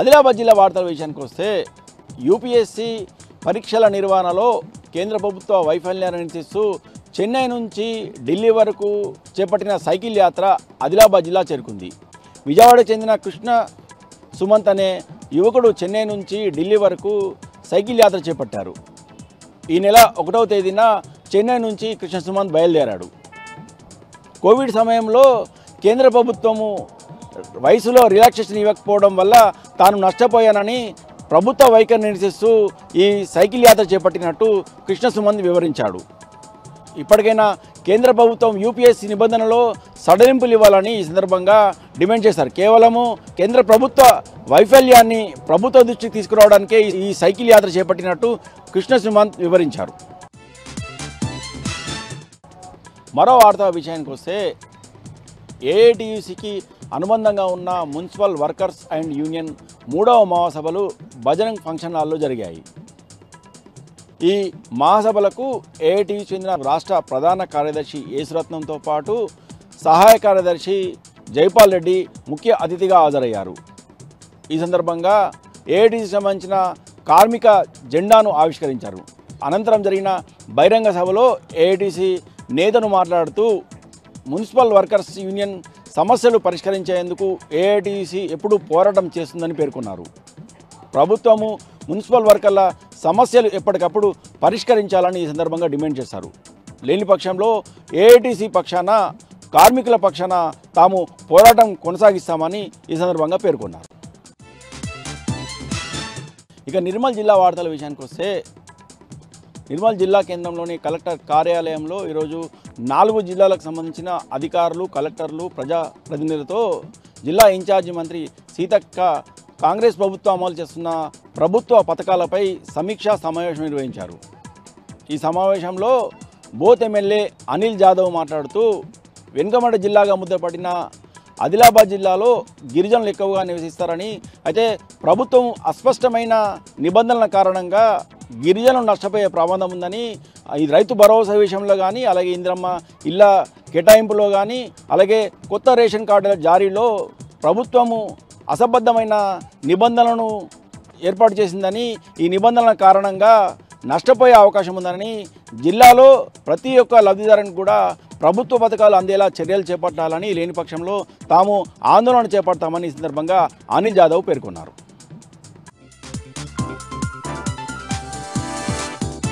ఆదిలాబాద్ జిల్లా వార్తల విషయానికి వస్తే యూపీఎస్సీ పరీక్షల నిర్వహణలో కేంద్ర ప్రభుత్వ వైఫల్యాన్ని నిరసిస్తూ చెన్నై నుంచి ఢిల్లీ వరకు చేపట్టిన సైకిల్ యాత్ర ఆదిలాబాద్ జిల్లా చేరుకుంది. విజయవాడకు చెందిన కృష్ణ సుమంత్ అనే యువకుడు చెన్నై నుంచి ఢిల్లీ వరకు సైకిల్ యాత్ర చేపట్టారు. ఈ నెల 1వ తేదీన చెన్నై నుంచి కృష్ణ సుమంత్ బయలుదేరాడు. కోవిడ్ సమయంలో కేంద్ర ప్రభుత్వము వయసులో రిలాక్సేషన్ ఇవ్వకపోవడం వల్ల తాను నష్టపోయానని ప్రభుత్వ వైఖరిని నిరసిస్తూ ఈ సైకిల్ యాత్ర చేపట్టినట్టు కృష్ణ సుమంత్ వివరించాడు. ఇప్పటికైనా కేంద్ర ప్రభుత్వం యూపీఎస్సీ నిబంధనలో సడలింపులు ఇవ్వాలని ఈ సందర్భంగా డిమాండ్ చేశారు. కేవలము కేంద్ర ప్రభుత్వ వైఫల్యాన్ని ప్రభుత్వ దృష్టికి తీసుకురావడానికే ఈ సైకిల్ యాత్ర చేపట్టినట్టు కృష్ణ సుమంత్ వివరించారు. మరో వార్తా విషయానికి వస్తే ఏఐటీయూసీకి అనుబంధంగా ఉన్న మున్సిపల్ వర్కర్స్ అండ్ యూనియన్ 3వ మహాసభలు బజరంగ్ ఫంక్షన్ హాల్లో జరిగాయి. ఈ మహాసభలకు ఏఐటీయూసీ చెందిన రాష్ట్ర ప్రధాన కార్యదర్శి యేసురత్నంతో పాటు సహాయ కార్యదర్శి జైపాల్ రెడ్డి ముఖ్య అతిథిగా హాజరయ్యారు. ఈ సందర్భంగా ఏఐటీయూసీకి సంబంధించిన కార్మిక జెండాను ఆవిష్కరించారు. అనంతరం జరిగిన బహిరంగ సభలో ఏఐటీసీ నేతను మాట్లాడుతూ మున్సిపల్ వర్కర్స్ యూనియన్ సమస్యలు పరిష్కరించేందుకు ఏఐటీసీ ఎప్పుడూ పోరాటం చేస్తుందని పేర్కొన్నారు. ప్రభుత్వము మున్సిపల్ వర్కర్ల సమస్యలు ఎప్పటికప్పుడు పరిష్కరించాలని ఈ సందర్భంగా డిమాండ్ చేశారు. లేని పక్షంలో ఏఐటీసీ పక్షాన కార్మికుల పక్షాన తాము పోరాటం కొనసాగిస్తామని ఈ సందర్భంగా పేర్కొన్నారు. ఇక నిర్మల్ జిల్లా వార్తల విషయానికి వస్తే నిర్మల్ జిల్లా కేంద్రంలోని కలెక్టర్ కార్యాలయంలో ఈరోజు 4 జిల్లాలకు సంబంధించిన అధికారులు, కలెక్టర్లు, ప్రజాప్రతినిధులతో జిల్లా ఇన్ఛార్జి మంత్రి సీతక్క కాంగ్రెస్ ప్రభుత్వం అమలు చేస్తున్న ప్రభుత్వ పథకాలపై సమీక్షా సమావేశం నిర్వహించారు. ఈ సమావేశంలో బోత్ ఎమ్మెల్యే అనిల్ జాదవ్ మాట్లాడుతూ వెనుకబడ్డ జిల్లాగా ముద్రపడిన ఆదిలాబాద్ జిల్లాలో గిరిజనులు ఎక్కువగా నివసిస్తారని, అయితే ప్రభుత్వం అస్పష్టమైన నిబంధనల కారణంగా గిరిజనులు నష్టపోయే ప్రమాదం ఉందని, ఈ రైతు భరోసా విషయంలో కానీ, అలాగే ఇంద్రమ్మ ఇళ్ళ కేటాయింపులో కానీ, అలాగే కొత్త రేషన్ కార్డుల జారీలో ప్రభుత్వము అసంబద్ధమైన నిబంధనలను ఏర్పాటు చేసిందని, ఈ నిబంధనల కారణంగా నష్టపోయే అవకాశం ఉందని, జిల్లాలో ప్రతి ఒక్క లబ్ధిదారునికి కూడా ప్రభుత్వ పథకాలు అందేలా చర్యలు చేపట్టాలని, లేని పక్షంలో తాము ఆందోళన చేపడతామని ఈ సందర్భంగా అనిల్ జాదవ్ పేర్కొన్నారు.